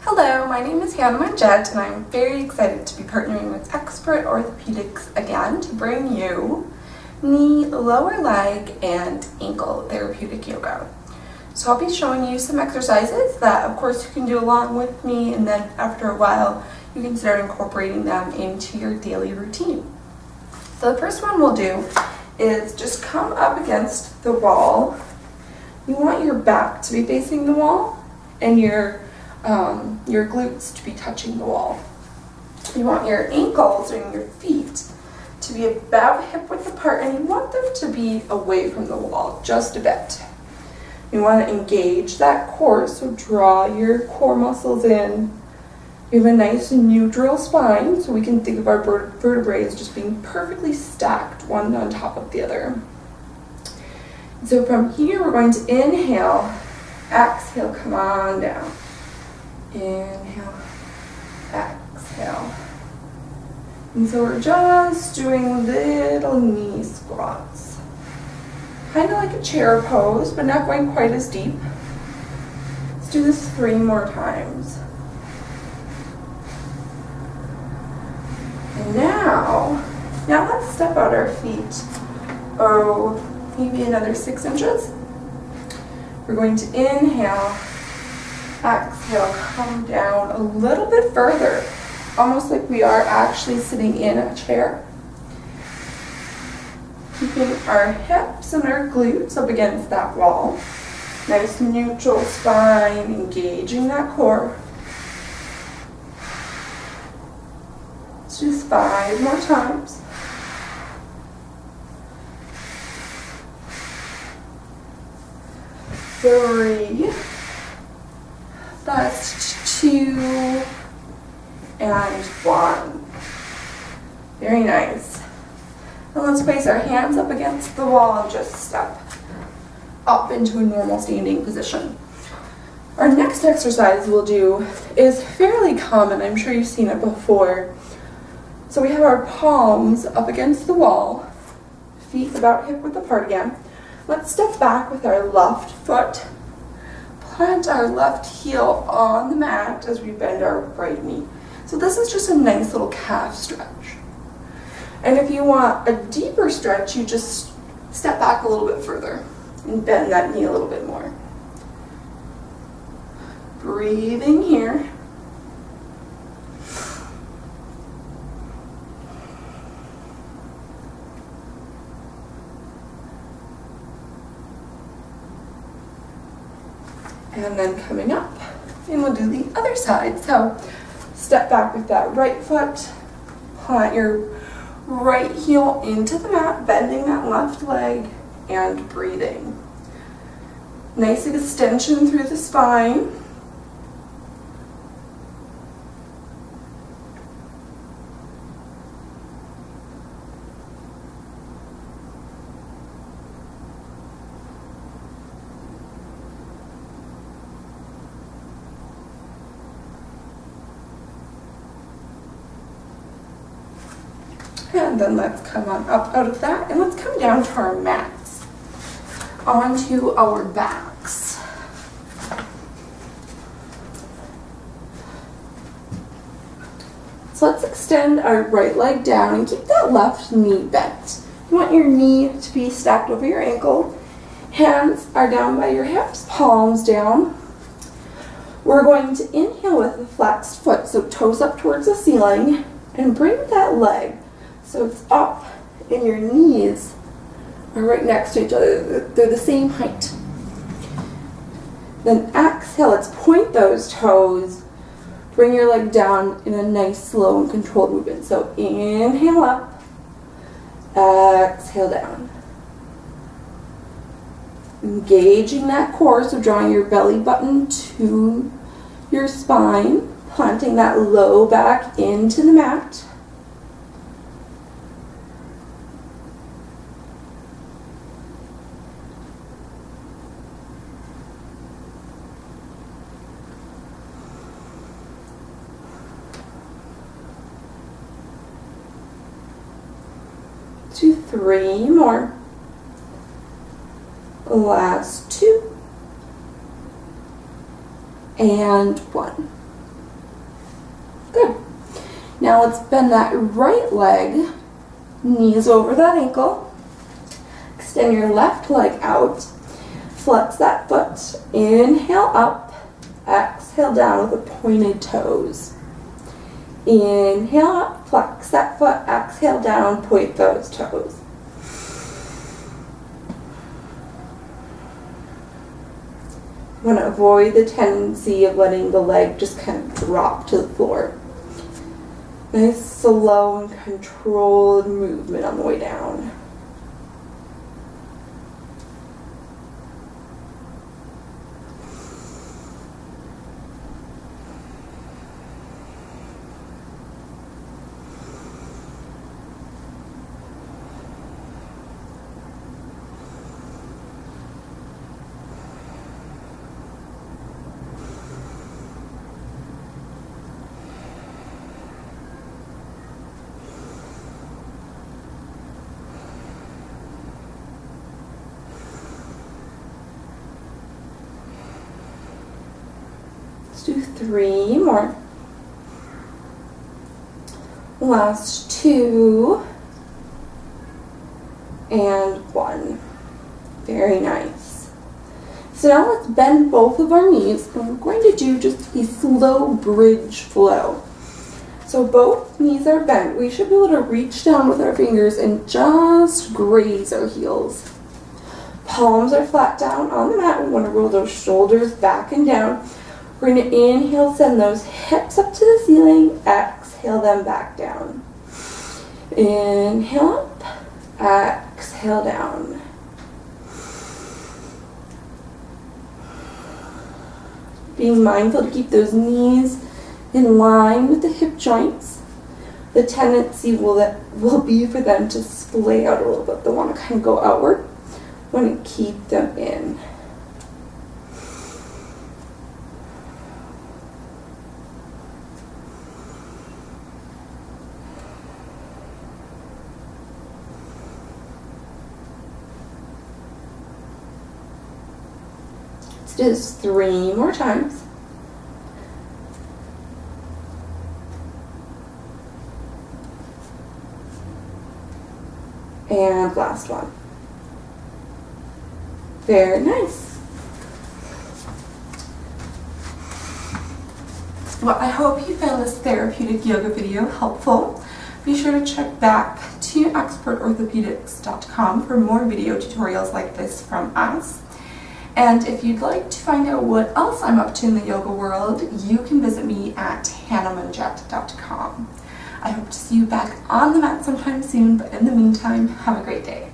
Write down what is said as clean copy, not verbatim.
Hello, my name is Hannah Manjett, and I'm very excited to be partnering with Expert Orthopedics again to bring you knee, lower leg, and ankle therapeutic yoga. So I'll be showing you some exercises that of course you can do along with me, and then after a while you can start incorporating them into your daily routine. So the first one we'll do is just come up against the wall. You want your back to be facing the wall and your glutes to be touching the wall. You want your ankles and your feet to be about hip width apart, and you want them to be away from the wall just a bit. You want to engage that core, so draw your core muscles in. You have a nice neutral spine, so we can think of our vertebrae as just being perfectly stacked, one on top of the other. So from here, we're going to inhale, exhale, come on down. Inhale, exhale. And so we're just doing little knee squats. Kind of like a chair pose, but not going quite as deep. Let's do this 3 more times. And now let's step out our feet. Maybe another 6 inches. We're going to inhale, exhale, come down a little bit further, almost like we are actually sitting in a chair. Keeping our hips and our glutes up against that wall. Nice neutral spine, engaging that core. Let's do 5 more times. Three. That's 2 and 1. Very nice. And let's place our hands up against the wall and just step up into a normal standing position. Our next exercise we'll do is fairly common. I'm sure you've seen it before. So we have our palms up against the wall, feet about hip width apart again. Let's step back with our left foot. Plant our left heel on the mat as we bend our right knee. So this is just a nice little calf stretch. And if you want a deeper stretch, you just step back a little bit further and bend that knee a little bit more. Breathing here. And then coming up, and we'll do the other side. So step back with that right foot, plant your right heel into the mat, bending that left leg, and breathing. Nice extension through the spine. And then let's come on up out of that, and let's come down to our mats, onto our backs. So let's extend our right leg down and keep that left knee bent. You want your knee to be stacked over your ankle. Hands are down by your hips, palms down. We're going to inhale with a flexed foot, so toes up towards the ceiling, and bring that leg so it's up, and your knees are right next to each other. They're the same height. Then exhale, let's point those toes. Bring your leg down in a nice, slow, and controlled movement. So inhale up, exhale down. Engaging that core, so drawing your belly button to your spine, planting that low back into the mat. Do 3 more. Last 2. And 1. Good. Now let's bend that right leg, knees over that ankle. Extend your left leg out. Flex that foot. Inhale up. Exhale down with the pointed toes. Inhale up. Flex that foot. Exhale down. Point those toes. You want to avoid the tendency of letting the leg just kind of drop to the floor. Nice, slow, and controlled movement on the way down. Let's do 3 more. Last 2 and 1. Very nice. So now let's bend both of our knees, and we're going to do just a slow bridge flow. So both knees are bent. We should be able to reach down with our fingers and just graze our heels. Palms are flat down on the mat. We want to roll those shoulders back and down. We're going to inhale, send those hips up to the ceiling. Exhale them back down. Inhale up. Exhale down. Being mindful to keep those knees in line with the hip joints. The tendency will be for them to splay out a little bit. They want to kind of go outward. We want to keep them in. Let's do this 3 more times. And last one. Very nice. Well, I hope you found this therapeutic yoga video helpful. Be sure to check back to expertorthopaedics.com for more video tutorials like this from us. And if you'd like to find out what else I'm up to in the yoga world, you can visit me at hannahmanjett.com. I hope to see you back on the mat sometime soon, but in the meantime, have a great day.